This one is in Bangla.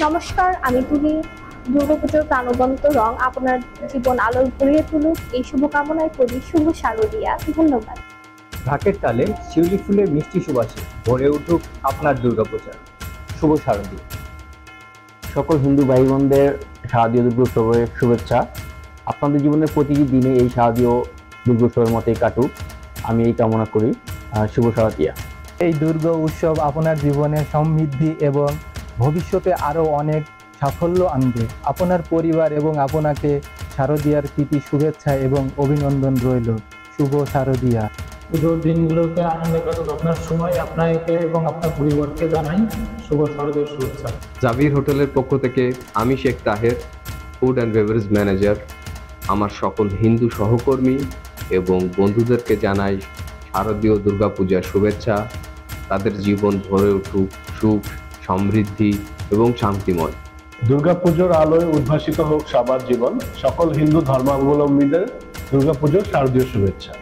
নমস্কার, আমি তুলি। দুর্গাপুজোর প্রাণবন্ত রং আপনার জীবন আলোয় ভরিয়ে তুলুক, এই শুভকামনায় করি শুভ শারদিয়া। ধন্যবাদ। ঢাকের তালে শিউলি ফুলের মিষ্টি সুবাসে ভরে উঠুক আপনার দুর্গাপূজা। শুভ শারদীয়। সকল হিন্দু ভাই বোনদের শারদীয় দুর্গোৎসবের শুভেচ্ছা। আপনাদের জীবনের প্রতিটি দিনে এই শারদীয় দুর্গোৎসবের মতোই কাটুক, আমি এই কামনা করি। শুভ শারদিয়া। এই দুর্গা উৎসব আপনার জীবনে সমৃদ্ধি এবং ভবিষ্যতে আরও অনেক সাফল্য আনবে। আপনার পরিবার এবং আপনাকে শারদীয়ার প্রীতি শুভেচ্ছা এবং অভিনন্দন রইল। শুভ শারদিয়া। পুজোর দিনগুলোতে আনন্দে কাটুক আপনার সময়। আপনাকে এবং আপনার পরিবারকে জানাই শুভ শারদীয় শুভেচ্ছা। জাবির হোটেলের পক্ষ থেকে আমি Sheikh Taher, food and beverage manager, আমার সকল হিন্দু সহকর্মী এবং বন্ধুদেরকে জানাই শারদীয় দুর্গাপূজার শুভেচ্ছা। তাদের জীবন ভরে উঠুক সুখ, সমৃদ্ধি এবং শান্তিময়। দুর্গাপুজোর আলোয় উদ্ভাসিত হোক সবার জীবন। সকল হিন্দু ধর্মাবলম্বীদের দুর্গাপুজোর শারদীয় শুভেচ্ছা।